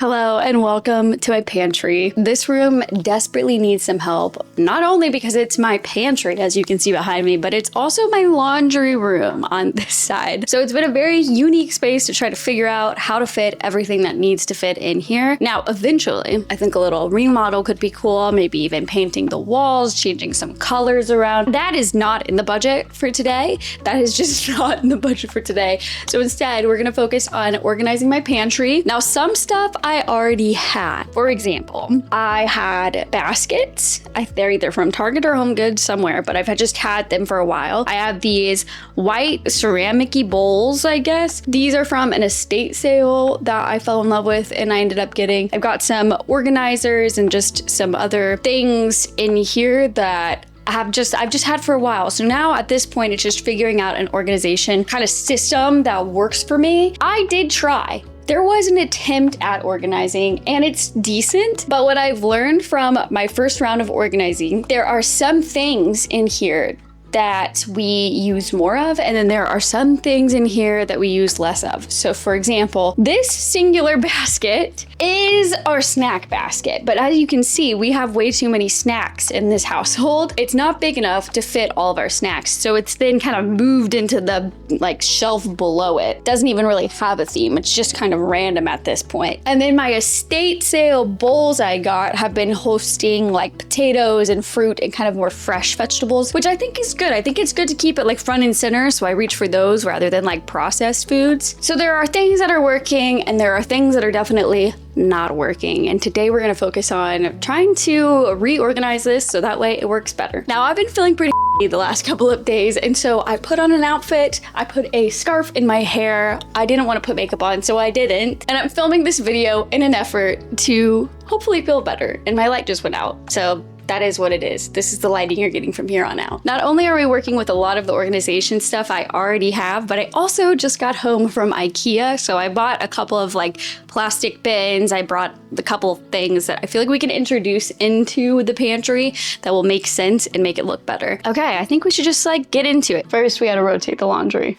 Hello and welcome to my pantry. This room desperately needs some help, not only because it's my pantry, as you can see behind me, but it's also my laundry room on this side. So it's been a very unique space to try to figure out how to fit everything that needs to fit in here. Now, eventually, I think a little remodel could be cool, maybe even painting the walls, changing some colors around. That is not in the budget for today. That is just not in the budget for today. So instead, we're gonna focus on organizing my pantry. Now, some stuff I already had. For example, I had baskets. They're either from Target or Home Goods somewhere, but I've just had them for a while. I have these white ceramic-y bowls, I guess. These are from an estate sale that I fell in love with and I ended up getting. I've got some organizers and just some other things in here that I've just had for a while. So now at this point, it's just figuring out an organization kind of system that works for me. I did try. There was an attempt at organizing and it's decent, but what I've learned from my first round of organizing, there are some things in here that we use more of, and then there are some things in here that we use less of. So for example, this singular basket is our snack basket, but as you can see, we have way too many snacks in this household. It's not big enough to fit all of our snacks, so it's then kind of moved into the shelf below it. Doesn't even really have a theme, it's just kind of random at this point. And then my estate sale bowls I got have been hosting like potatoes and fruit and kind of more fresh vegetables, which I think is good. I think it's good to keep it like front and center, so I reach for those rather than like processed foods. So there are things that are working and there are things that are definitely not working. And today we're gonna focus on trying to reorganize this so that way it works better. Now, I've been feeling pretty the last couple of days, and so I put on an outfit, I put a scarf in my hair. I didn't want to put makeup on, so I didn't. And I'm filming this video in an effort to hopefully feel better, and my light just went out. So that is what it is. This is the lighting you're getting from here on out. Not only are we working with a lot of the organization stuff I already have, but I also just got home from IKEA. So I bought a couple of like plastic bins. I brought a couple of things that I feel like we can introduce into the pantry that will make sense and make it look better. Okay, I think we should just like get into it. First, we gotta rotate the laundry.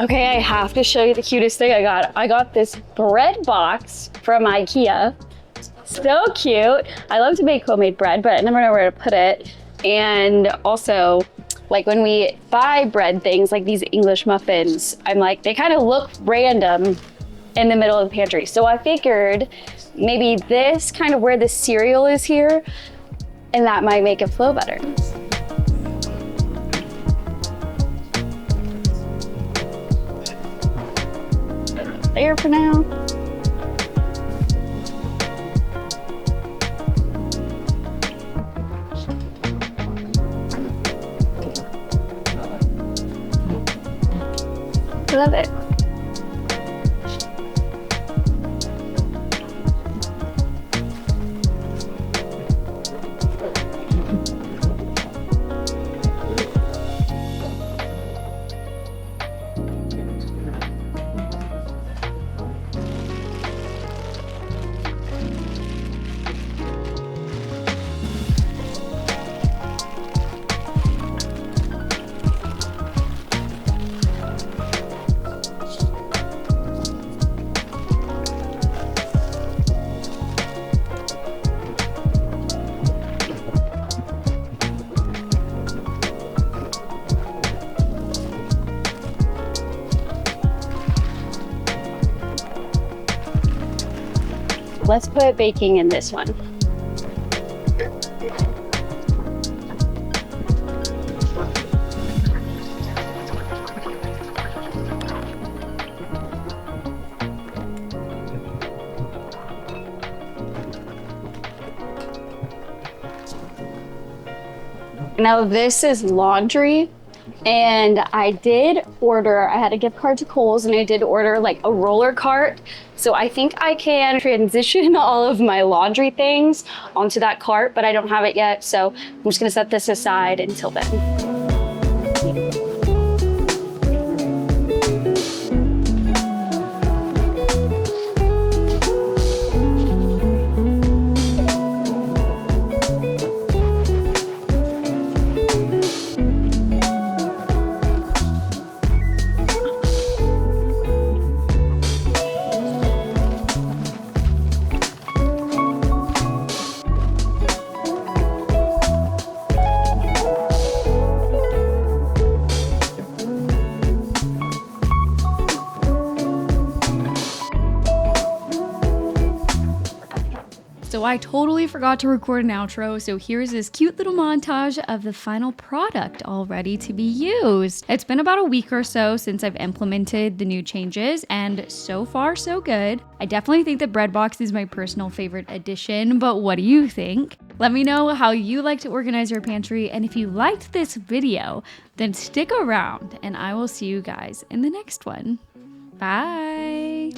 Okay, I have to show you the cutest thing I got. I got this bread box from IKEA. So cute. I love to make homemade bread, but I never know where to put it. And also, like when we buy bread things like these English muffins, I'm like, they kind of look random in the middle of the pantry. So I figured maybe this kind of where the cereal is here, and that might make it flow better. There for now. I love it. let's put baking in this one. Now this is laundry, and I had a gift card to Kohl's, and I did order like a roller cart. So I think I can transition all of my laundry things onto that cart, but I don't have it yet. So I'm just gonna set this aside until then. So I totally forgot to record an outro, so here's this cute little montage of the final product all ready to be used. It's been about a week or so since I've implemented the new changes, and so far so good. I definitely think the bread box is my personal favorite addition, but what do you think? Let me know how you like to organize your pantry, and if you liked this video, then stick around, and I will see you guys in the next one. Bye!